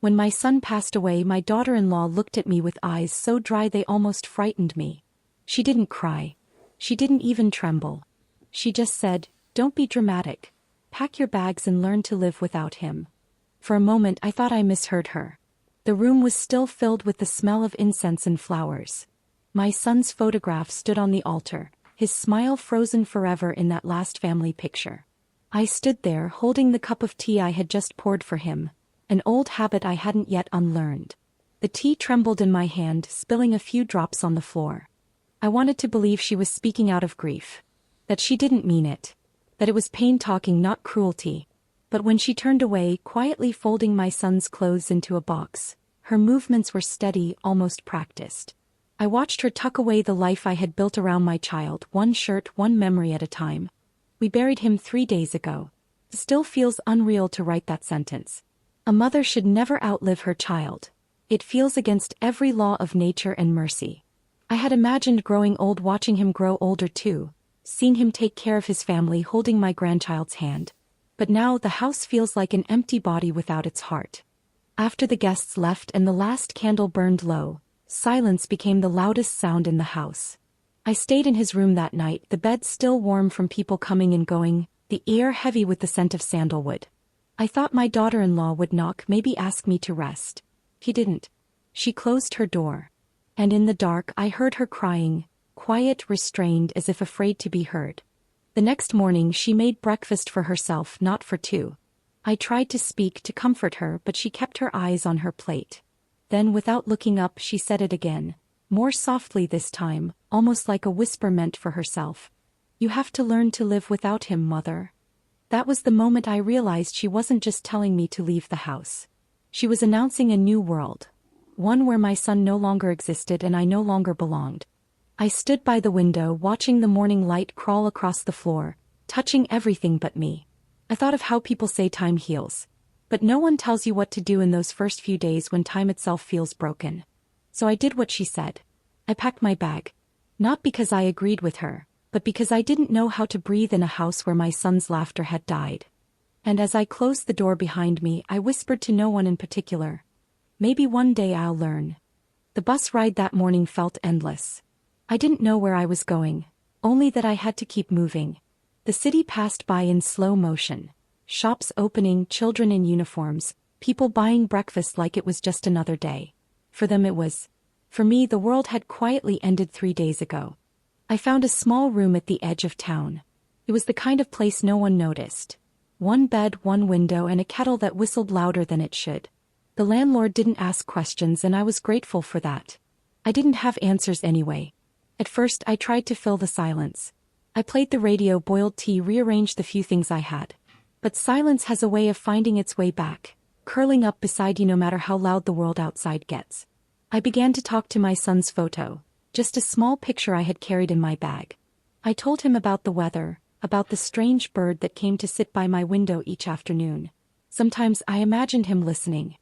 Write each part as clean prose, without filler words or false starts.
When my son passed away, my daughter-in-law looked at me with eyes so dry they almost frightened me. She didn't cry. She didn't even tremble. She just said, "Don't be dramatic. Pack your bags and learn to live without him." For a moment I thought I misheard her. The room was still filled with the smell of incense and flowers. My son's photograph stood on the altar, his smile frozen forever in that last family picture. I stood there holding the cup of tea I had just poured for him, an old habit I hadn't yet unlearned. The tea trembled in my hand, spilling a few drops on the floor. I wanted to believe she was speaking out of grief, that she didn't mean it, that it was pain talking, not cruelty. But when she turned away, quietly folding my son's clothes into a box, her movements were steady, almost practiced. I watched her tuck away the life I had built around my child, one shirt, one memory at a time. "We buried him 3 days ago." It still feels unreal to write that sentence. A mother should never outlive her child. It feels against every law of nature and mercy. I had imagined growing old, watching him grow older too, seeing him take care of his family, holding my grandchild's hand. But now the house feels like an empty body without its heart. After the guests left and the last candle burned low, silence became the loudest sound in the house. I stayed in his room that night, the bed still warm from people coming and going, the air heavy with the scent of sandalwood. I thought my daughter-in-law would knock, maybe ask me to rest. He didn't. She closed her door. And in the dark I heard her crying, quiet, restrained, as if afraid to be heard. The next morning she made breakfast for herself, not for two. I tried to speak, to comfort her, but she kept her eyes on her plate. Then, without looking up, she said it again, more softly this time, almost like a whisper meant for herself. "You have to learn to live without him, Mother." That was the moment I realized she wasn't just telling me to leave the house. She was announcing a new world. One where my son no longer existed and I no longer belonged. I stood by the window, watching the morning light crawl across the floor, touching everything but me. I thought of how people say time heals. But no one tells you what to do in those first few days when time itself feels broken. So I did what she said. I packed my bag. Not because I agreed with her, but because I didn't know how to breathe in a house where my son's laughter had died. And as I closed the door behind me, I whispered to no one in particular, "Maybe one day I'll learn." The bus ride that morning felt endless. I didn't know where I was going, only that I had to keep moving. The city passed by in slow motion. Shops opening, children in uniforms, people buying breakfast like it was just another day. For them it was. For me, the world had quietly ended 3 days ago. I found a small room at the edge of town. It was the kind of place no one noticed. One bed, one window, and a kettle that whistled louder than it should. The landlord didn't ask questions, and I was grateful for that. I didn't have answers anyway. At first I tried to fill the silence. I played the radio, boiled tea, rearranged the few things I had. But silence has a way of finding its way back, curling up beside you no matter how loud the world outside gets. I began to talk to my son's photo, just a small picture I had carried in my bag. I told him about the weather, about the strange bird that came to sit by my window each afternoon. Sometimes I imagined him listening.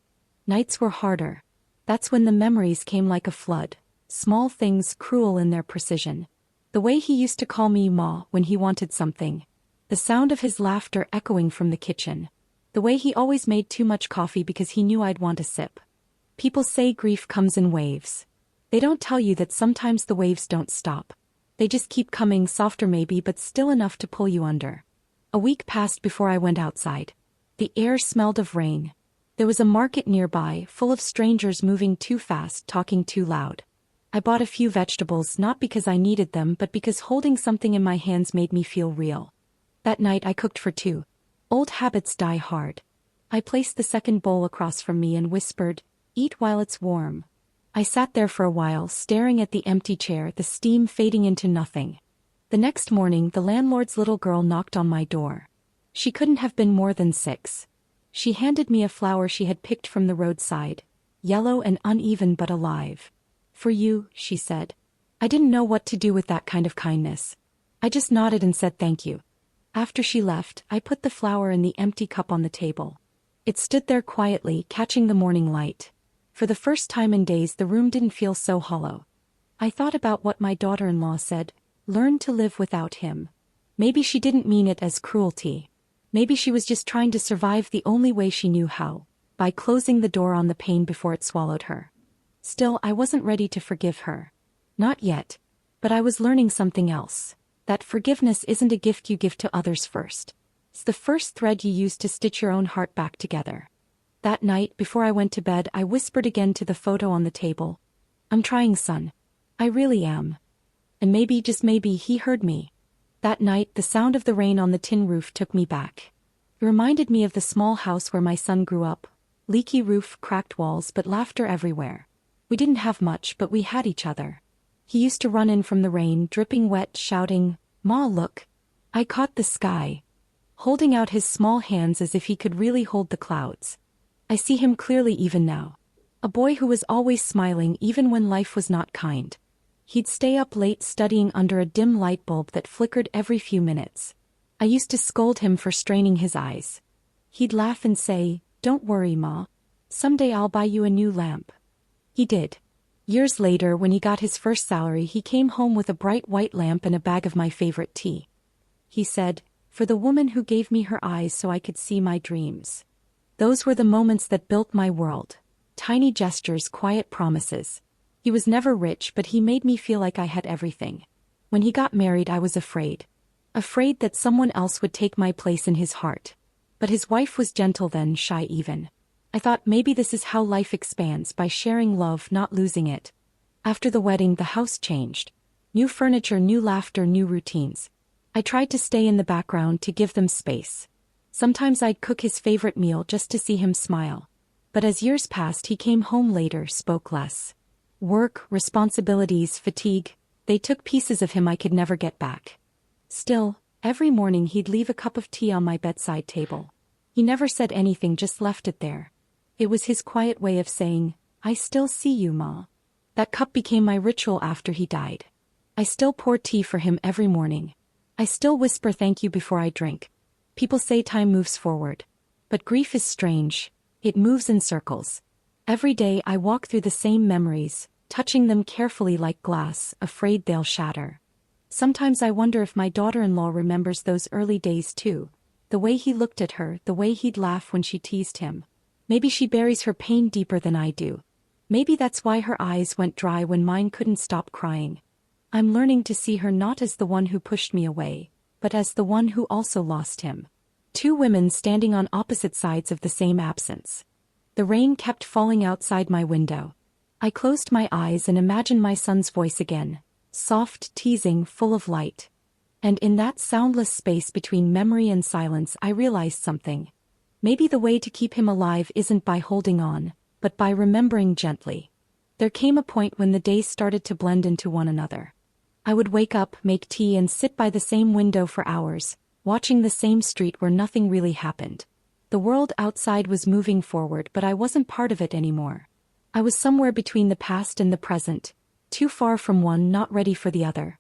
Nights were harder. That's when the memories came like a flood, small things cruel in their precision. The way he used to call me Ma when he wanted something. The sound of his laughter echoing from the kitchen. The way he always made too much coffee because he knew I'd want a sip. People say grief comes in waves. They don't tell you that sometimes the waves don't stop. They just keep coming, softer maybe, but still enough to pull you under. A week passed before I went outside. The air smelled of rain. There was a market nearby, full of strangers moving too fast, talking too loud. I bought a few vegetables, not because I needed them, but because holding something in my hands made me feel real. That night I cooked for two. Old habits die hard. I placed the second bowl across from me and whispered, "Eat while it's warm." I sat there for a while, staring at the empty chair, the steam fading into nothing. The next morning, the landlord's little girl knocked on my door. She couldn't have been more than 6. She handed me a flower she had picked from the roadside, yellow and uneven but alive. "For you," she said. I didn't know what to do with that kind of kindness. I just nodded and said thank you. After she left, I put the flower in the empty cup on the table. It stood there quietly, catching the morning light. For the first time in days, the room didn't feel so hollow. I thought about what my daughter-in-law said, learn to live without him. Maybe she didn't mean it as cruelty. Maybe she was just trying to survive the only way she knew how, by closing the door on the pain before it swallowed her. Still, I wasn't ready to forgive her. Not yet. But I was learning something else. That forgiveness isn't a gift you give to others first. It's the first thread you use to stitch your own heart back together. That night, before I went to bed, I whispered again to the photo on the table. "I'm trying, son. I really am." And maybe, just maybe, he heard me. That night, the sound of the rain on the tin roof took me back. It reminded me of the small house where my son grew up. Leaky roof, cracked walls, but laughter everywhere. We didn't have much, but we had each other. He used to run in from the rain, dripping wet, shouting, "Ma, look." I caught the sky. Holding out his small hands as if he could really hold the clouds. I see him clearly even now. A boy who was always smiling even when life was not kind. He'd stay up late studying under a dim light bulb that flickered every few minutes. I used to scold him for straining his eyes. He'd laugh and say, "Don't worry, Ma. Someday I'll buy you a new lamp." He did. Years later, when he got his first salary, he came home with a bright white lamp and a bag of my favorite tea. He said, "For the woman who gave me her eyes so I could see my dreams." Those were the moments that built my world. Tiny gestures, quiet promises. He was never rich, but he made me feel like I had everything. When he got married, I was afraid. Afraid that someone else would take my place in his heart. But his wife was gentle then, shy even. I thought maybe this is how life expands, by sharing love, not losing it. After the wedding, the house changed. New furniture, new laughter, new routines. I tried to stay in the background to give them space. Sometimes I'd cook his favorite meal just to see him smile. But as years passed, he came home later, spoke less. Work, responsibilities, fatigue, they took pieces of him I could never get back. Still, every morning he'd leave a cup of tea on my bedside table. He never said anything, just left it there. It was his quiet way of saying, "I still see you, Ma." That cup became my ritual after he died. I still pour tea for him every morning. I still whisper thank you before I drink. People say time moves forward. But grief is strange. It moves in circles. Every day I walk through the same memories, touching them carefully like glass, afraid they'll shatter. Sometimes I wonder if my daughter-in-law remembers those early days too. The way he looked at her, the way he'd laugh when she teased him. Maybe she buries her pain deeper than I do. Maybe that's why her eyes went dry when mine couldn't stop crying. I'm learning to see her not as the one who pushed me away, but as the one who also lost him. Two women standing on opposite sides of the same absence. The rain kept falling outside my window. I closed my eyes and imagined my son's voice again, soft, teasing, full of light. And in that soundless space between memory and silence, I realized something. Maybe the way to keep him alive isn't by holding on, but by remembering gently. There came a point when the days started to blend into one another. I would wake up, make tea, and sit by the same window for hours, watching the same street where nothing really happened. The world outside was moving forward, but I wasn't part of it anymore. I was somewhere between the past and the present, too far from one, not ready for the other.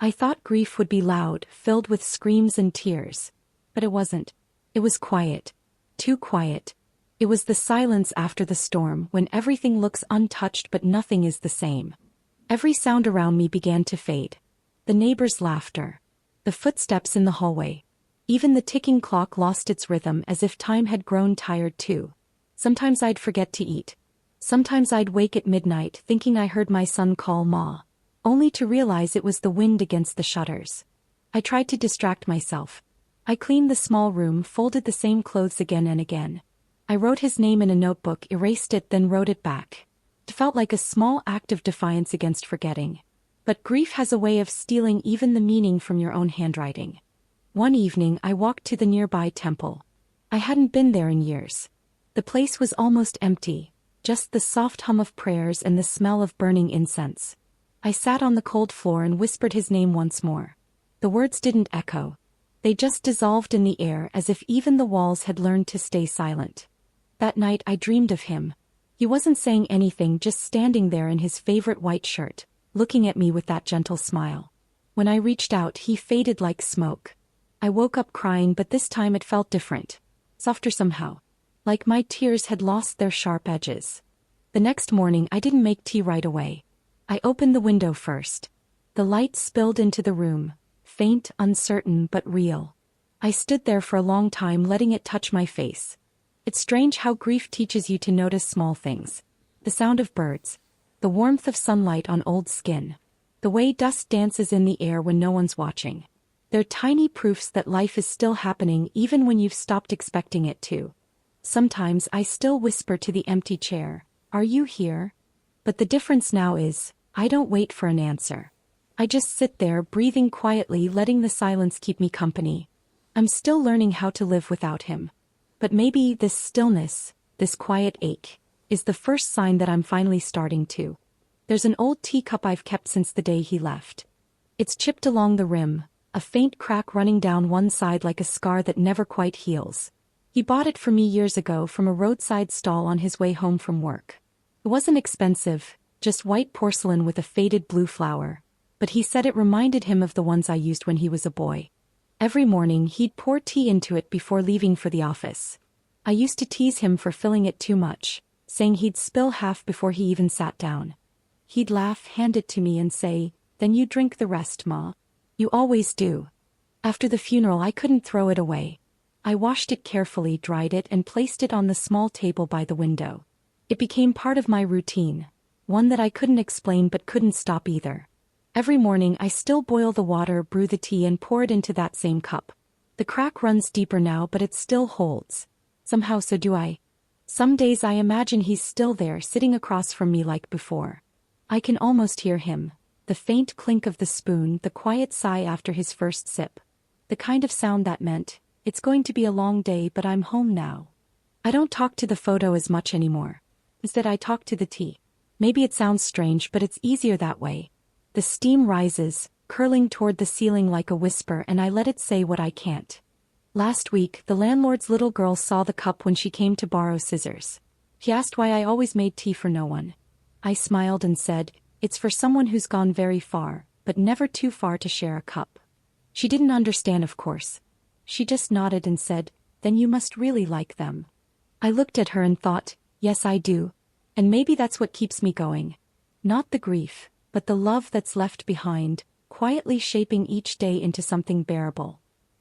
I thought grief would be loud, filled with screams and tears. But it wasn't. It was quiet. Too quiet. It was the silence after the storm, when everything looks untouched but nothing is the same. Every sound around me began to fade. The neighbors' laughter. The footsteps in the hallway. Even the ticking clock lost its rhythm, as if time had grown tired too. Sometimes I'd forget to eat. Sometimes I'd wake at midnight thinking I heard my son call Ma, only to realize it was the wind against the shutters. I tried to distract myself. I cleaned the small room, folded the same clothes again and again. I wrote his name in a notebook, erased it, then wrote it back. It felt like a small act of defiance against forgetting. But grief has a way of stealing even the meaning from your own handwriting. One evening I walked to the nearby temple. I hadn't been there in years. The place was almost empty, just the soft hum of prayers and the smell of burning incense. I sat on the cold floor and whispered his name once more. The words didn't echo. They just dissolved in the air, as if even the walls had learned to stay silent. That night I dreamed of him. He wasn't saying anything, just standing there in his favorite white shirt, looking at me with that gentle smile. When I reached out, he faded like smoke. I woke up crying, but this time it felt different. Softer somehow. Like my tears had lost their sharp edges. The next morning I didn't make tea right away. I opened the window first. The light spilled into the room, faint, uncertain, but real. I stood there for a long time, letting it touch my face. It's strange how grief teaches you to notice small things. The sound of birds. The warmth of sunlight on old skin. The way dust dances in the air when no one's watching. They're tiny proofs that life is still happening even when you've stopped expecting it to. Sometimes I still whisper to the empty chair, "Are you here?" But the difference now is, I don't wait for an answer. I just sit there breathing quietly, letting the silence keep me company. I'm still learning how to live without him. But maybe this stillness, this quiet ache, is the first sign that I'm finally starting to. There's an old teacup I've kept since the day he left. It's chipped along the rim, a faint crack running down one side like a scar that never quite heals. He bought it for me years ago from a roadside stall on his way home from work. It wasn't expensive, just white porcelain with a faded blue flower. But he said it reminded him of the ones I used when he was a boy. Every morning he'd pour tea into it before leaving for the office. I used to tease him for filling it too much, saying he'd spill half before he even sat down. He'd laugh, hand it to me and say, "Then you drink the rest, Ma. You always do." After the funeral I couldn't throw it away. I washed it carefully, dried it and placed it on the small table by the window. It became part of my routine, one that I couldn't explain but couldn't stop either. Every morning I still boil the water, brew the tea and pour it into that same cup. The crack runs deeper now but it still holds. Somehow so do I. Some days I imagine he's still there sitting across from me like before. I can almost hear him. The faint clink of the spoon, the quiet sigh after his first sip. The kind of sound that meant, "It's going to be a long day but I'm home now." I don't talk to the photo as much anymore. Instead I talk to the tea. Maybe it sounds strange but it's easier that way. The steam rises, curling toward the ceiling like a whisper and I let it say what I can't. Last week, the landlord's little girl saw the cup when she came to borrow scissors. She asked why I always made tea for no one. I smiled and said, "It's for someone who's gone very far, but never too far to share a cup." She didn't understand, of course. She just nodded and said, "Then you must really like them." I looked at her and thought, yes I do. And maybe that's what keeps me going. Not the grief, but the love that's left behind, quietly shaping each day into something bearable.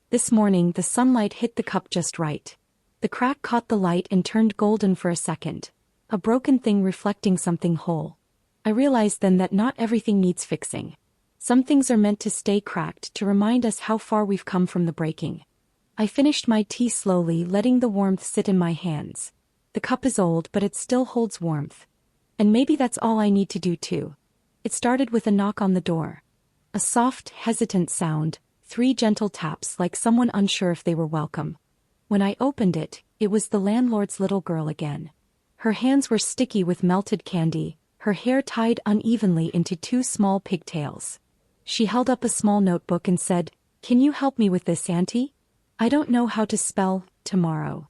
This morning the sunlight hit the cup just right. The crack caught the light and turned golden for a second. A broken thing reflecting something whole. I realized then that not everything needs fixing. Some things are meant to stay cracked to remind us how far we've come from the breaking. I finished my tea slowly, letting the warmth sit in my hands. The cup is old but it still holds warmth. And maybe that's all I need to do too. It started with a knock on the door. A soft, hesitant sound, 3 gentle taps like someone unsure if they were welcome. When I opened it, it was the landlord's little girl again. Her hands were sticky with melted candy, her hair tied unevenly into 2 small pigtails. She held up a small notebook and said, "Can you help me with this, Auntie? I don't know how to spell tomorrow."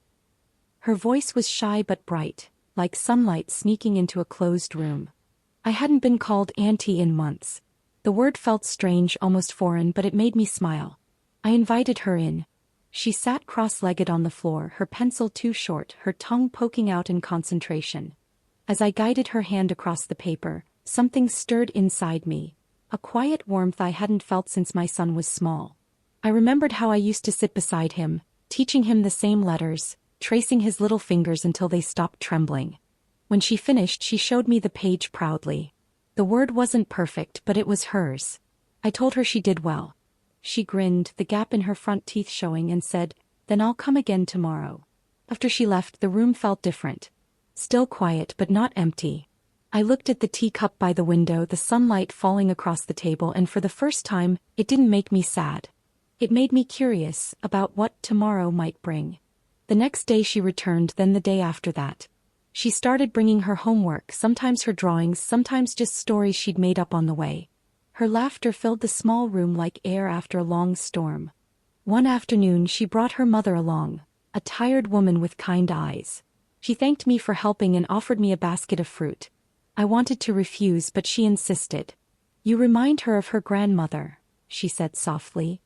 Her voice was shy but bright, like sunlight sneaking into a closed room. I hadn't been called Auntie in months. The word felt strange, almost foreign, but it made me smile. I invited her in. She sat cross-legged on the floor, her pencil too short, her tongue poking out in concentration. As I guided her hand across the paper, something stirred inside me, a quiet warmth I hadn't felt since my son was small. I remembered how I used to sit beside him, teaching him the same letters, tracing his little fingers until they stopped trembling. When she finished, she showed me the page proudly. The word wasn't perfect, but it was hers. I told her she did well. She grinned, the gap in her front teeth showing, and said, "Then I'll come again tomorrow." After she left, the room felt different. Still quiet, but not empty. I looked at the teacup by the window, the sunlight falling across the table, and for the first time, it didn't make me sad. It made me curious about what tomorrow might bring. The next day she returned, then the day after that. She started bringing her homework, sometimes her drawings, sometimes just stories she'd made up on the way. Her laughter filled the small room like air after a long storm. One afternoon she brought her mother along, a tired woman with kind eyes. She thanked me for helping and offered me a basket of fruit. I wanted to refuse, but she insisted. "You remind her of her grandmother," she said softly.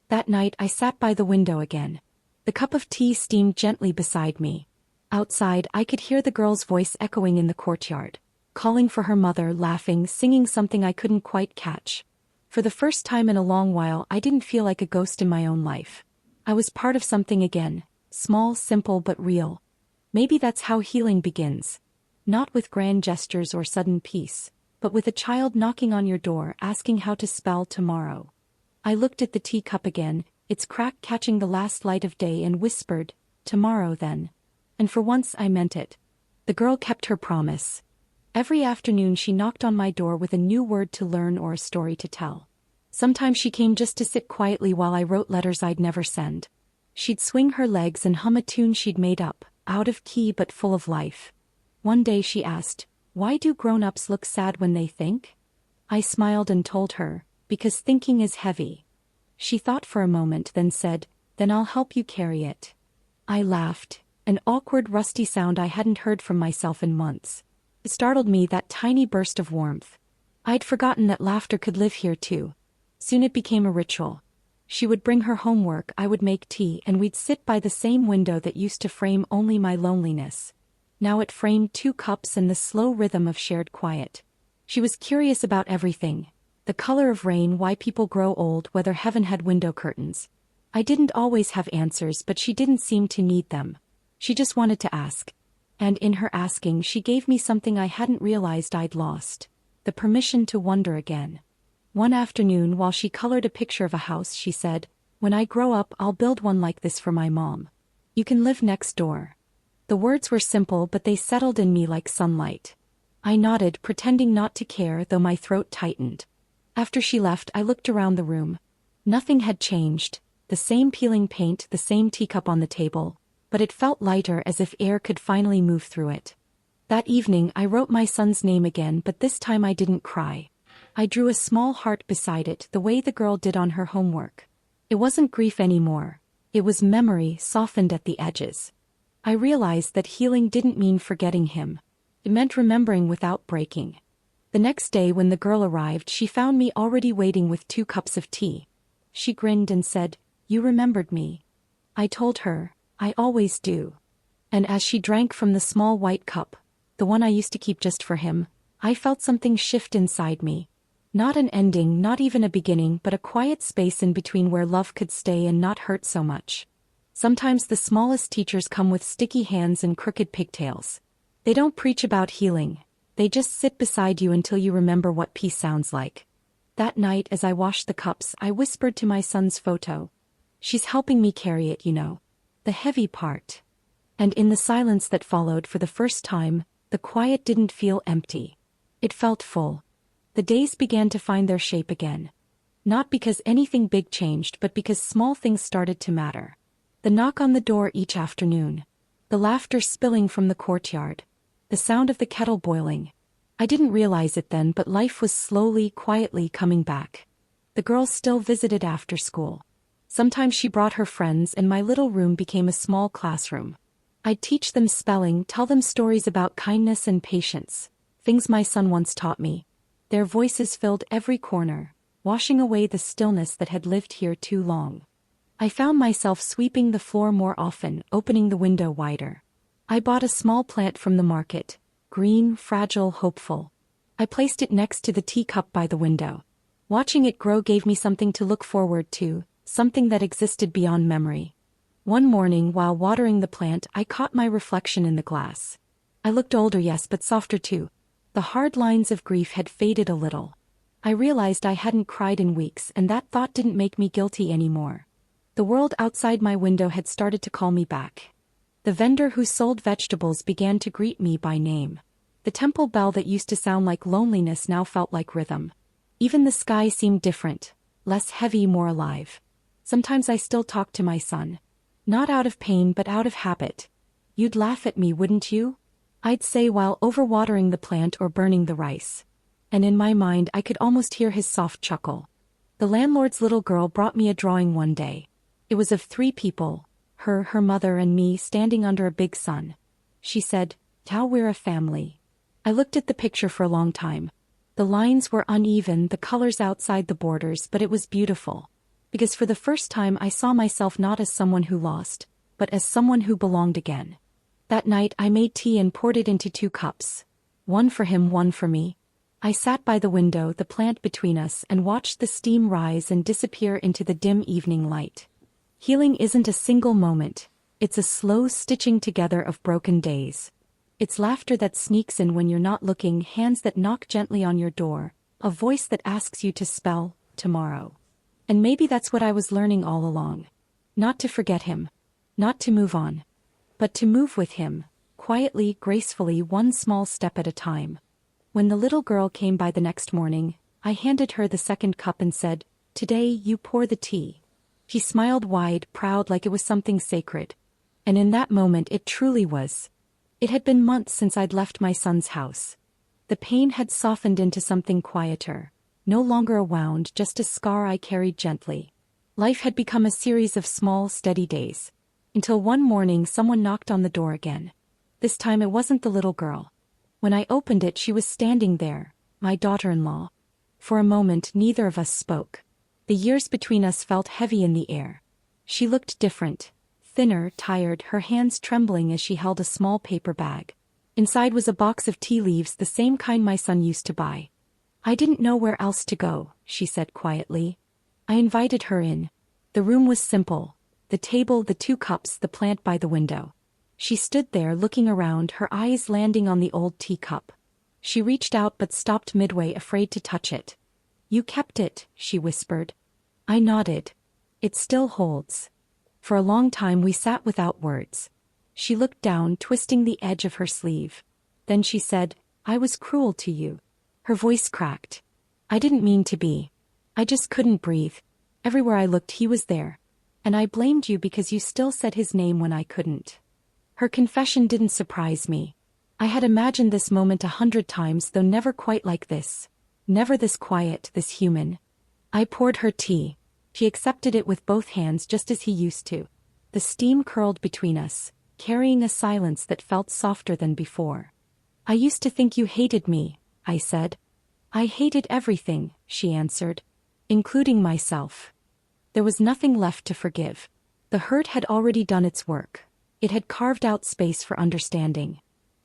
That night I sat by the window again. The cup of tea steamed gently beside me. Outside I could hear the girl's voice echoing in the courtyard, calling for her mother, laughing, singing something I couldn't quite catch. For the first time in a long while I didn't feel like a ghost in my own life. I was part of something again, small, simple but real. Maybe that's how healing begins. Not with grand gestures or sudden peace, but with a child knocking on your door asking how to spell tomorrow. I looked at the teacup again, its crack catching the last light of day, and whispered, "Tomorrow then." And for once I meant it. The girl kept her promise. Every afternoon she knocked on my door with a new word to learn or a story to tell. Sometimes she came just to sit quietly while I wrote letters I'd never send. She'd swing her legs and hum a tune she'd made up, out of key but full of life. One day she asked, "Why do grown-ups look sad when they think?" I smiled and told her, "Because thinking is heavy." She thought for a moment, then said, "Then I'll help you carry it." I laughed, an awkward rusty sound I hadn't heard from myself in months. It startled me, that tiny burst of warmth. I'd forgotten that laughter could live here too. Soon it became a ritual. She would bring her homework, I would make tea, and we'd sit by the same window that used to frame only my loneliness. Now it framed 2 cups and the slow rhythm of shared quiet. She was curious about everything. The color of rain, why people grow old, whether heaven had window curtains. I didn't always have answers, but she didn't seem to need them. She just wanted to ask. And in her asking she gave me something I hadn't realized I'd lost. The permission to wonder again. One afternoon while she colored a picture of a house, she said, "When I grow up I'll build one like this for my mom. You can live next door." The words were simple, but they settled in me like sunlight. I nodded, pretending not to care, though my throat tightened. After she left I looked around the room. Nothing had changed, the same peeling paint, the same teacup on the table, but it felt lighter, as if air could finally move through it. That evening I wrote my son's name again, but this time I didn't cry. I drew a small heart beside it, the way the girl did on her homework. It wasn't grief anymore. It was memory, softened at the edges. I realized that healing didn't mean forgetting him. It meant remembering without breaking. The next day when the girl arrived, she found me already waiting with 2 cups of tea. She grinned and said, "You remembered me." I told her, "I always do." And as she drank from the small white cup, the one I used to keep just for him, I felt something shift inside me. Not an ending, not even a beginning, but a quiet space in between where love could stay and not hurt so much. Sometimes the smallest teachers come with sticky hands and crooked pigtails. They don't preach about healing. They just sit beside you until you remember what peace sounds like. That night as I washed the cups, I whispered to my son's photo, "She's helping me carry it, you know. The heavy part." And in the silence that followed, for the first time, the quiet didn't feel empty. It felt full. The days began to find their shape again. Not because anything big changed, but because small things started to matter. The knock on the door each afternoon. The laughter spilling from the courtyard. The sound of the kettle boiling. I didn't realize it then, but life was slowly, quietly coming back. The girls still visited after school. Sometimes she brought her friends, and my little room became a small classroom. I'd teach them spelling, tell them stories about kindness and patience, things my son once taught me. Their voices filled every corner, washing away the stillness that had lived here too long. I found myself sweeping the floor more often, opening the window wider. I bought a small plant from the market, green, fragile, hopeful. I placed it next to the teacup by the window. Watching it grow gave me something to look forward to, something that existed beyond memory. One morning while watering the plant, I caught my reflection in the glass. I looked older, yes, but softer too. The hard lines of grief had faded a little. I realized I hadn't cried in weeks, and that thought didn't make me guilty anymore. The world outside my window had started to call me back. The vendor who sold vegetables began to greet me by name. The temple bell that used to sound like loneliness now felt like rhythm. Even the sky seemed different, less heavy, more alive. Sometimes I still talked to my son. Not out of pain, but out of habit. "You'd laugh at me, wouldn't you?" I'd say while overwatering the plant or burning the rice. And in my mind I could almost hear his soft chuckle. The landlord's little girl brought me a drawing one day. It was of 3 people, her mother and me, standing under a big sun. She said, "How we're a family." I looked at the picture for a long time. The lines were uneven, the colors outside the borders, but it was beautiful. Because for the first time I saw myself not as someone who lost, but as someone who belonged again. That night I made tea and poured it into 2 cups. One for him, one for me. I sat by the window, the plant between us, and watched the steam rise and disappear into the dim evening light. Healing isn't a single moment. It's a slow stitching together of broken days. It's laughter that sneaks in when you're not looking, hands that knock gently on your door, a voice that asks you to spell tomorrow. And maybe that's what I was learning all along. Not to forget him. Not to move on. But to move with him, quietly, gracefully, one small step at a time. When the little girl came by the next morning, I handed her the second cup and said, "Today you pour the tea." She smiled wide, proud, like it was something sacred. And in that moment it truly was. It had been months since I'd left my son's house. The pain had softened into something quieter, no longer a wound, just a scar I carried gently. Life had become a series of small, steady days. Until one morning someone knocked on the door again. This time it wasn't the little girl. When I opened it, she was standing there, my daughter-in-law. For a moment neither of us spoke. The years between us felt heavy in the air. She looked different. Thinner, tired, her hands trembling as she held a small paper bag. Inside was a box of tea leaves, the same kind my son used to buy. "I didn't know where else to go," she said quietly. I invited her in. The room was simple. The table, the 2 cups, the plant by the window. She stood there looking around, her eyes landing on the old teacup. She reached out but stopped midway, afraid to touch it. "You kept it," she whispered. I nodded. "It still holds." For a long time we sat without words. She looked down, twisting the edge of her sleeve. Then she said, "I was cruel to you." Her voice cracked. "I didn't mean to be. I just couldn't breathe. Everywhere I looked he was there. And I blamed you because you still said his name when I couldn't." Her confession didn't surprise me. I had imagined this moment 100 times, though never quite like this. Never this quiet, this human. I poured her tea. She accepted it with both hands just as he used to. The steam curled between us, carrying a silence that felt softer than before. "I used to think you hated me," I said. "I hated everything," she answered. "Including myself." There was nothing left to forgive. The hurt had already done its work. It had carved out space for understanding.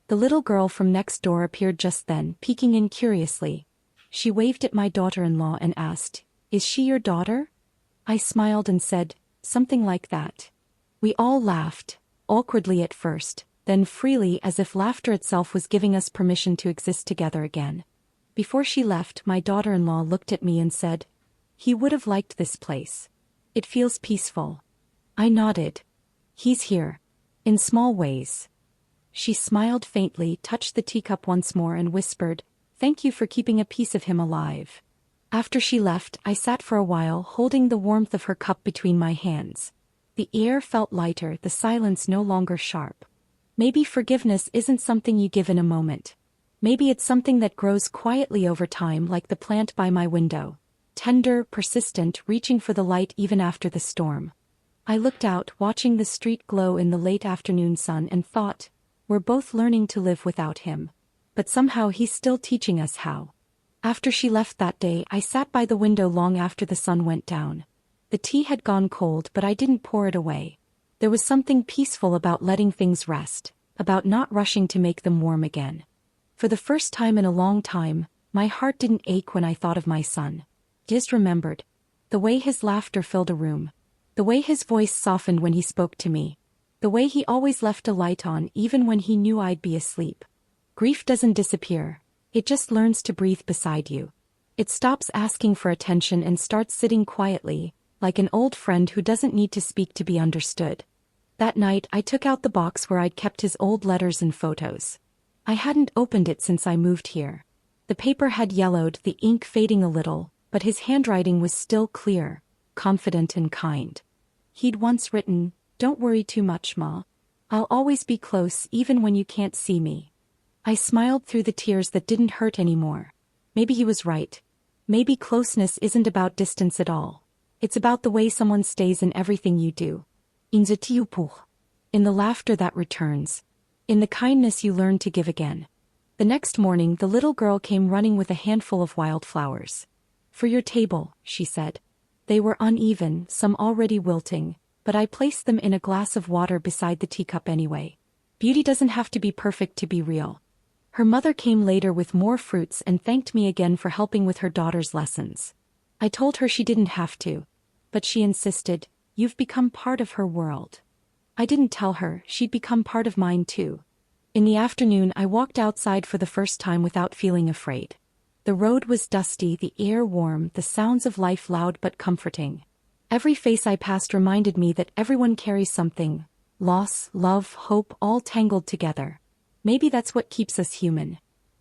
The little girl from next door appeared just then, peeking in curiously. She waved at my daughter-in-law and asked, "Is she your daughter?" I smiled and said, "Something like that." We all laughed, awkwardly at first, then freely, as if laughter itself was giving us permission to exist together again. Before she left, my daughter-in-law looked at me and said, "He would have liked this place. It feels peaceful." I nodded. "He's here. In small ways." She smiled faintly, touched the teacup once more and whispered, "Thank you for keeping a piece of him alive." After she left, I sat for a while, holding the warmth of her cup between my hands. The air felt lighter, the silence no longer sharp. Maybe forgiveness isn't something you give in a moment. Maybe it's something that grows quietly over time, like the plant by my window. Tender, persistent, reaching for the light even after the storm. I looked out, watching the street glow in the late afternoon sun, and thought, we're both learning to live without him. But somehow he's still teaching us how. After she left that day, I sat by the window long after the sun went down. The tea had gone cold, but I didn't pour it away. There was something peaceful about letting things rest, about not rushing to make them warm again. For the first time in a long time, my heart didn't ache when I thought of my son. Just remembered. The way his laughter filled a room. The way his voice softened when he spoke to me. The way he always left a light on even when he knew I'd be asleep. Grief doesn't disappear. It just learns to breathe beside you. It stops asking for attention and starts sitting quietly, like an old friend who doesn't need to speak to be understood. That night I took out the box where I'd kept his old letters and photos. I hadn't opened it since I moved here. The paper had yellowed, the ink fading a little, but his handwriting was still clear, confident and kind. He'd once written, "Don't worry too much, Ma. I'll always be close even when you can't see me." I smiled through the tears that didn't hurt anymore. Maybe he was right. Maybe closeness isn't about distance at all. It's about the way someone stays in everything you do. In the teacup. In the laughter that returns. In the kindness you learn to give again. The next morning the little girl came running with a handful of wildflowers. "For your table," she said. They were uneven, some already wilting, but I placed them in a glass of water beside the teacup anyway. Beauty doesn't have to be perfect to be real. Her mother came later with more fruits and thanked me again for helping with her daughter's lessons. I told her she didn't have to. But she insisted, "You've become part of her world." I didn't tell her she'd become part of mine too. In the afternoon I walked outside for the first time without feeling afraid. The road was dusty, the air warm, the sounds of life loud but comforting. Every face I passed reminded me that everyone carries something. Loss, love, hope, all tangled together. Maybe that's what keeps us human.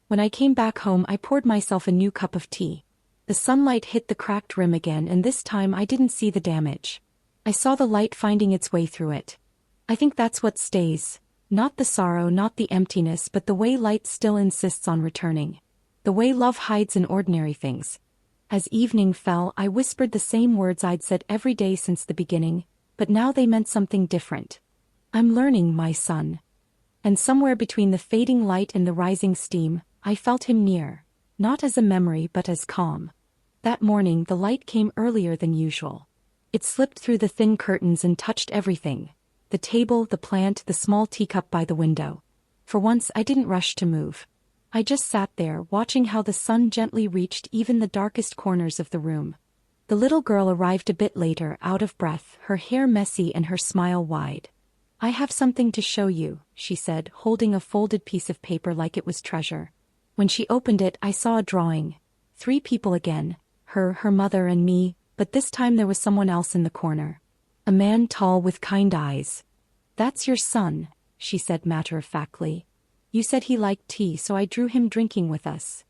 When I came back home I poured myself a new cup of tea. The sunlight hit the cracked rim again, and this time I didn't see the damage. I saw the light finding its way through it. I think that's what stays. Not the sorrow, not the emptiness, but the way light still insists on returning. The way love hides in ordinary things. As evening fell, I whispered the same words I'd said every day since the beginning, but now they meant something different. I'm learning, my son. And somewhere between the fading light and the rising steam, I felt him near. Not as a memory but as calm. That morning the light came earlier than usual. It slipped through the thin curtains and touched everything. The table, the plant, the small teacup by the window. For once I didn't rush to move. I just sat there, watching how the sun gently reached even the darkest corners of the room. The little girl arrived a bit later, out of breath, her hair messy and her smile wide. I have something to show you, she said, holding a folded piece of paper like it was treasure. When she opened it, I saw a drawing. 3 people again, her mother and me, but this time there was someone else in the corner. A man tall with kind eyes. That's your son, she said matter-of-factly. You said he liked tea, so I drew him drinking with us.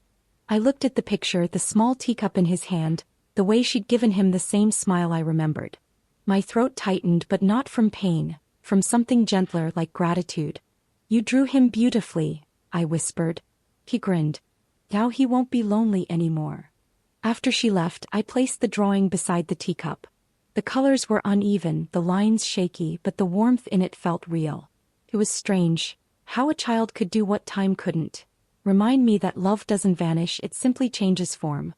I looked at the picture, the small teacup in his hand, the way she'd given him the same smile I remembered. My throat tightened, but not from pain, from something gentler like gratitude. You drew him beautifully, I whispered. He grinned. Now he won't be lonely anymore. After she left, I placed the drawing beside the teacup. The colors were uneven, the lines shaky, but the warmth in it felt real. It was strange. How a child could do what time couldn't. Remind me that love doesn't vanish, it simply changes form.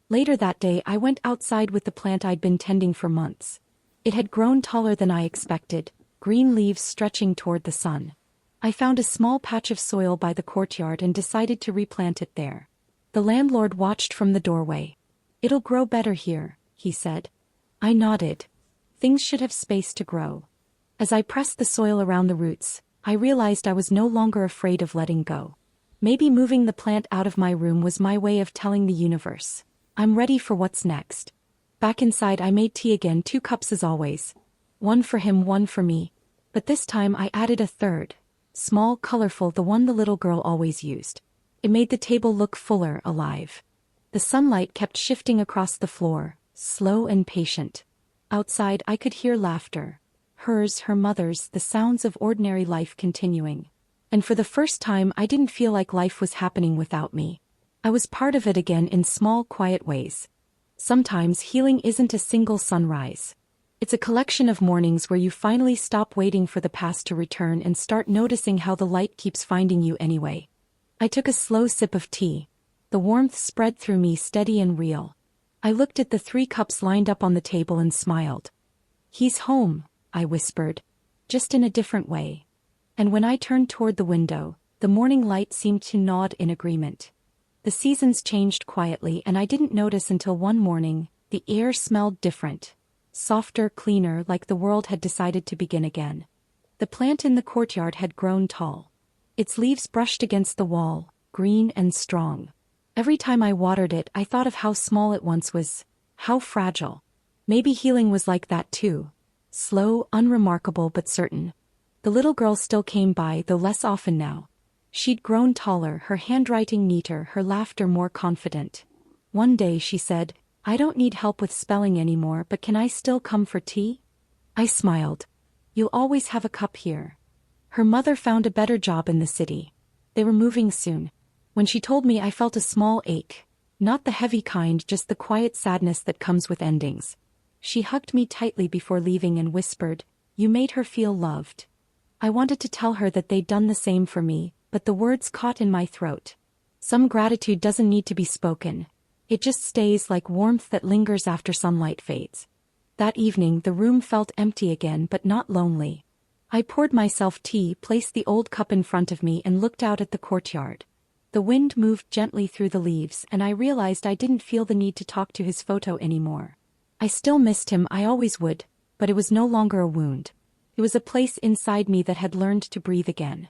Later that day I went outside with the plant I'd been tending for months. It had grown taller than I expected, green leaves stretching toward the sun. I found a small patch of soil by the courtyard and decided to replant it there. The landlord watched from the doorway. It'll grow better here, he said. I nodded. Things should have space to grow. As I pressed the soil around the roots, I realized I was no longer afraid of letting go. Maybe moving the plant out of my room was my way of telling the universe, I'm ready for what's next. Back inside I made tea again, 2 cups as always. 1 for him, 1 for me. But this time I added a third. Small, colorful, the one the little girl always used. It made the table look fuller, alive. The sunlight kept shifting across the floor, slow and patient. Outside I could hear laughter. Hers, her mother's, the sounds of ordinary life continuing. And for the first time I didn't feel like life was happening without me. I was part of it again in small, quiet ways. Sometimes healing isn't a single sunrise. It's a collection of mornings where you finally stop waiting for the past to return and start noticing how the light keeps finding you anyway. I took a slow sip of tea. The warmth spread through me, steady and real. I looked at the 3 cups lined up on the table and smiled. He's home, I whispered, just in a different way. And when I turned toward the window, the morning light seemed to nod in agreement. The seasons changed quietly, and I didn't notice until one morning, the air smelled different. Softer, cleaner, like the world had decided to begin again. The plant in the courtyard had grown tall. Its leaves brushed against the wall, green and strong. Every time I watered it, I thought of how small it once was, how fragile. Maybe healing was like that too. Slow, unremarkable but certain. The little girl still came by, though less often now. She'd grown taller, her handwriting neater, her laughter more confident. One day she said, I don't need help with spelling anymore, but can I still come for tea? I smiled. You'll always have a cup here. Her mother found a better job in the city. They were moving soon. When she told me, I felt a small ache. Not the heavy kind, just the quiet sadness that comes with endings. She hugged me tightly before leaving and whispered, You made her feel loved. I wanted to tell her that they'd done the same for me, but the words caught in my throat. Some gratitude doesn't need to be spoken. It just stays like warmth that lingers after sunlight fades. That evening the room felt empty again, but not lonely. I poured myself tea, placed the old cup in front of me and looked out at the courtyard. The wind moved gently through the leaves, and I realized I didn't feel the need to talk to his photo anymore. I still missed him, I always would, but it was no longer a wound. It was a place inside me that had learned to breathe again.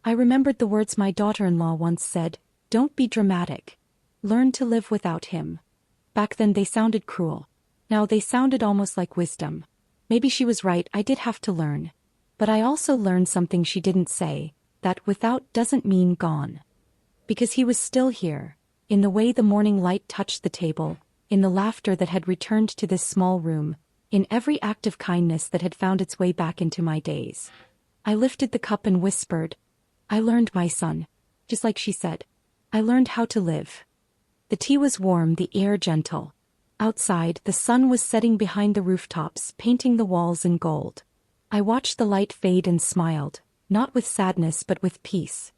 I remembered the words my daughter-in-law once said, "Don't be dramatic. Learn to live without him." Back then they sounded cruel. Now they sounded almost like wisdom. Maybe she was right, I did have to learn. But I also learned something she didn't say, that without doesn't mean gone. Because he was still here, in the way the morning light touched the table, in the laughter that had returned to this small room, in every act of kindness that had found its way back into my days. I lifted the cup and whispered, "I learned, my son." Just like she said. I learned how to live. The tea was warm, the air gentle. Outside, the sun was setting behind the rooftops, painting the walls in gold. I watched the light fade and smiled, not with sadness but with peace.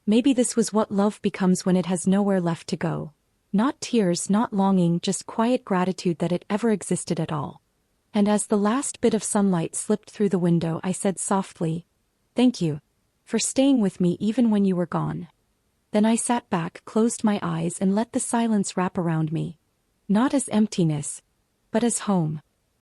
Maybe this was what love becomes when it has nowhere left to go. Not tears, not longing, just quiet gratitude that it ever existed at all. And as the last bit of sunlight slipped through the window, I said softly, "Thank you for staying with me even when you were gone." Then I sat back, closed my eyes, and let the silence wrap around me. Not as emptiness, but as home.